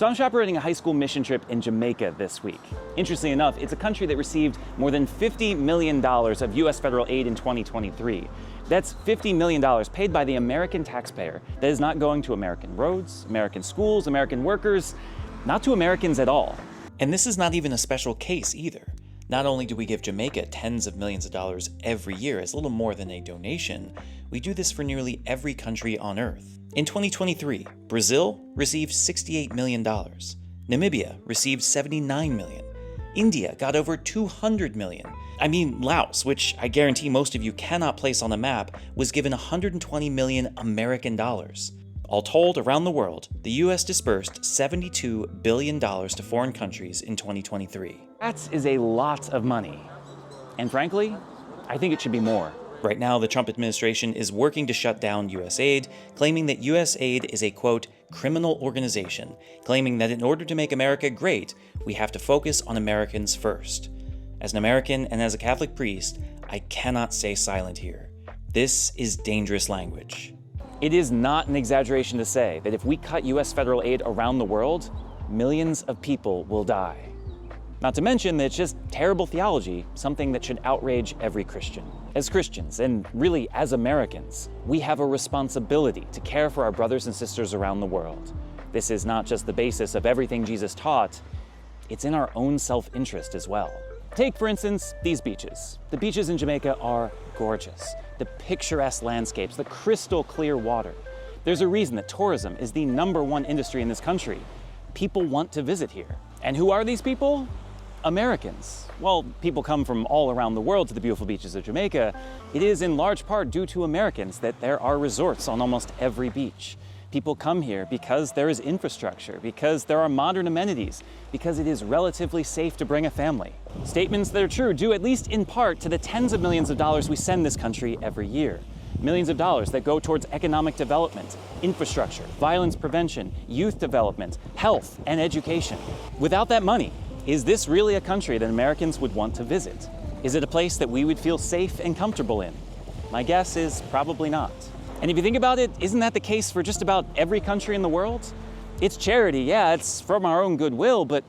So I'm chaperoning a high school mission trip in Jamaica this week. Interestingly enough, it's a country that received more than $50 million of US federal aid in 2023. That's $50 million paid by the American taxpayer that is not going to American roads, American schools, American workers, not to Americans at all. And this is not even a special case either. Not only do we give Jamaica tens of millions of dollars every year as little more than a donation, we do this for nearly every country on Earth. In 2023, Brazil received $68 million. Namibia received $79 million. India got over $200 million. I mean, Laos, which I guarantee most of you cannot place on the map, was given $120 million American dollars. All told, around the world, the US dispersed $72 billion to foreign countries in 2023. That is a lot of money. And frankly, I think it should be more. Right now, the Trump administration is working to shut down US aid, claiming that US aid is a, quote, criminal organization, claiming that in order to make America great, we have to focus on Americans first. As an American and as a Catholic priest, I cannot stay silent here. This is dangerous language. It is not an exaggeration to say that if we cut US federal aid around the world, millions of people will die. Not to mention that it's just terrible theology, something that should outrage every Christian. As Christians, and really as Americans, we have a responsibility to care for our brothers and sisters around the world. This is not just the basis of everything Jesus taught, it's in our own self-interest as well. Take, for instance, these beaches. The beaches in Jamaica are gorgeous. The picturesque landscapes, the crystal clear water. There's a reason that tourism is the #1 industry in this country. People want to visit here. And who are these people? Americans. Well, people come from all around the world to the beautiful beaches of Jamaica. It is in large part due to Americans that there are resorts on almost every beach. People come here because there is infrastructure, because there are modern amenities, because it is relatively safe to bring a family. Statements that are true due at least in part to the tens of millions of dollars we send this country every year. Millions of dollars that go towards economic development, infrastructure, violence prevention, youth development, health, and education. Without that money, is this really a country that Americans would want to visit? Is it a place that we would feel safe and comfortable in? My guess is probably not. And if you think about it, isn't that the case for just about every country in the world? It's charity, yeah, it's from our own goodwill, but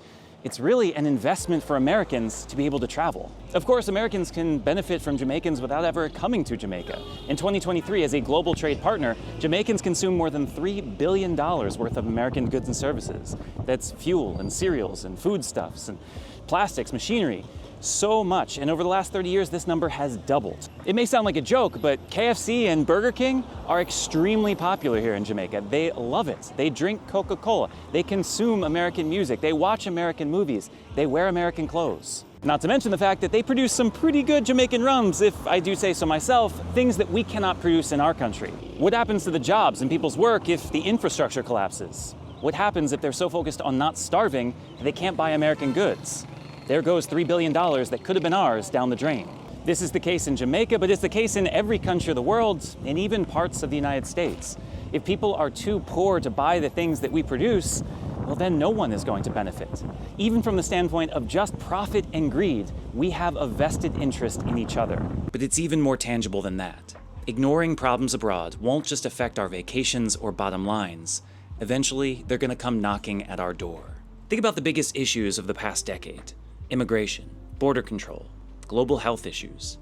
it's really an investment for Americans to be able to travel. Of course, Americans can benefit from Jamaicans without ever coming to Jamaica. In 2023, as a global trade partner, Jamaicans consume more than $3 billion worth of American goods and services. That's fuel and cereals and foodstuffs and plastics, machinery. So much, and over the last 30 years, this number has doubled. It may sound like a joke, but KFC and Burger King are extremely popular here in Jamaica. They love it. They drink Coca-Cola. They consume American music. They watch American movies. They wear American clothes. Not to mention the fact that they produce some pretty good Jamaican rums, if I do say so myself, things that we cannot produce in our country. What happens to the jobs and people's work if the infrastructure collapses? What happens if they're so focused on not starving that they can't buy American goods? There goes $3 billion that could have been ours down the drain. This is the case in Jamaica, but it's the case in every country of the world, and even parts of the United States. If people are too poor to buy the things that we produce, well, then no one is going to benefit. Even from the standpoint of just profit and greed, we have a vested interest in each other. But it's even more tangible than that. Ignoring problems abroad won't just affect our vacations or bottom lines. Eventually, they're gonna come knocking at our door. Think about the biggest issues of the past decade. Immigration, border control, global health issues.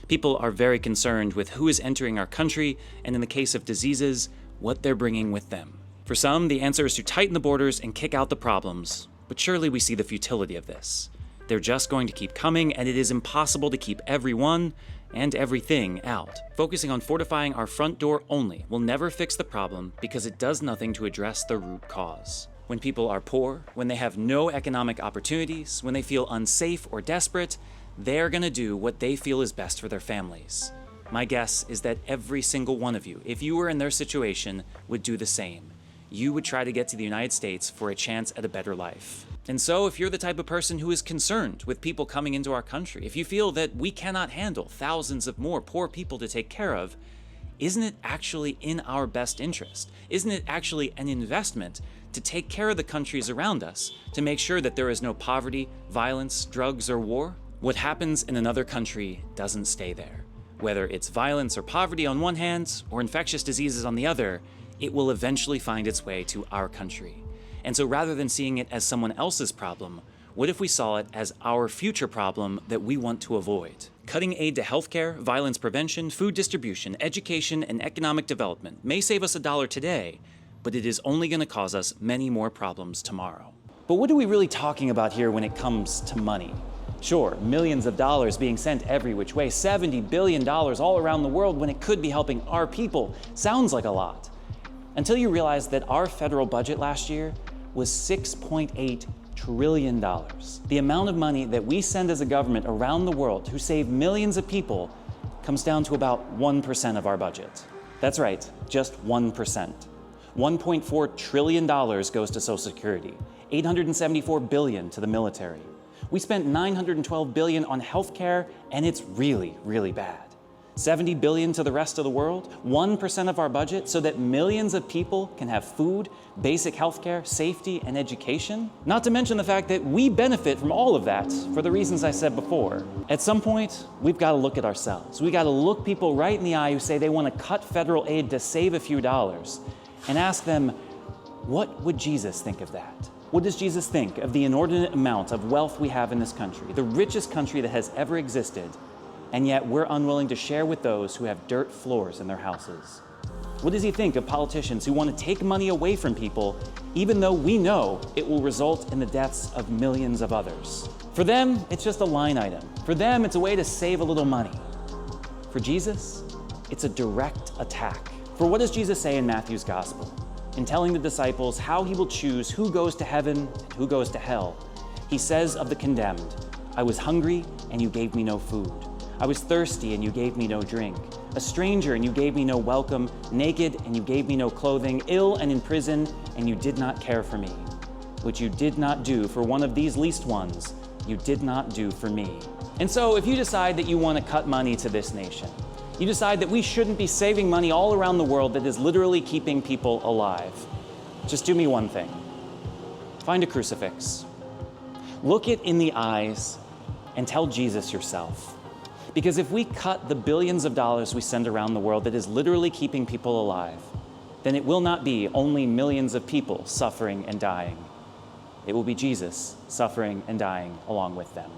People are very concerned with who is entering our country, and in the case of diseases, what they're bringing with them. For some, the answer is to tighten the borders and kick out the problems, but surely we see the futility of this. They're just going to keep coming, and it is impossible to keep everyone and everything out. Focusing on fortifying our front door only will never fix the problem because it does nothing to address the root cause. When people are poor, when they have no economic opportunities, when they feel unsafe or desperate, they're gonna do what they feel is best for their families. My guess is that every single one of you, if you were in their situation, would do the same. You would try to get to the United States for a chance at a better life. And so if you're the type of person who is concerned with people coming into our country, if you feel that we cannot handle thousands of more poor people to take care of, isn't it actually in our best interest? Isn't it actually an investment to take care of the countries around us, to make sure that there is no poverty, violence, drugs, or war? What happens in another country doesn't stay there. Whether it's violence or poverty on one hand, or infectious diseases on the other, it will eventually find its way to our country. And so rather than seeing it as someone else's problem, what if we saw it as our future problem that we want to avoid? Cutting aid to healthcare, violence prevention, food distribution, education, and economic development may save us $1 today, but it is only going to cause us many more problems tomorrow. But what are we really talking about here when it comes to money? Sure, millions of dollars being sent every which way, $70 billion all around the world when it could be helping our people sounds like a lot. Until you realize that our federal budget last year was $6.8 trillion. The amount of money that we send as a government around the world who save millions of people comes down to about 1% of our budget. That's right, just 1%. $1.4 trillion goes to Social Security, $874 billion to the military. We spent $912 billion on healthcare, and it's really, really bad. $70 billion to the rest of the world, 1% of our budget, so that millions of people can have food, basic healthcare, safety, and education. Not to mention the fact that we benefit from all of that for the reasons I said before. At some point, we've got to look at ourselves. We've got to look people right in the eye who say they want to cut federal aid to save a few dollars and ask them, what would Jesus think of that? What does Jesus think of the inordinate amount of wealth we have in this country, the richest country that has ever existed, and yet we're unwilling to share with those who have dirt floors in their houses? What does he think of politicians who want to take money away from people, even though we know it will result in the deaths of millions of others? For them, it's just a line item. For them, it's a way to save a little money. For Jesus, it's a direct attack. For what does Jesus say in Matthew's gospel? In telling the disciples how he will choose who goes to heaven and who goes to hell, he says of the condemned, "I was hungry and you gave me no food. I was thirsty and you gave me no drink. A stranger and you gave me no welcome. Naked and you gave me no clothing. Ill and in prison and you did not care for me. What you did not do for one of these least ones, you did not do for me." And so if you decide that you want to cut money to this nation, you decide that we shouldn't be saving money all around the world that is literally keeping people alive, just do me one thing. Find a crucifix. Look it in the eyes and tell Jesus yourself. Because if we cut the billions of dollars we send around the world that is literally keeping people alive, then it will not be only millions of people suffering and dying. It will be Jesus suffering and dying along with them.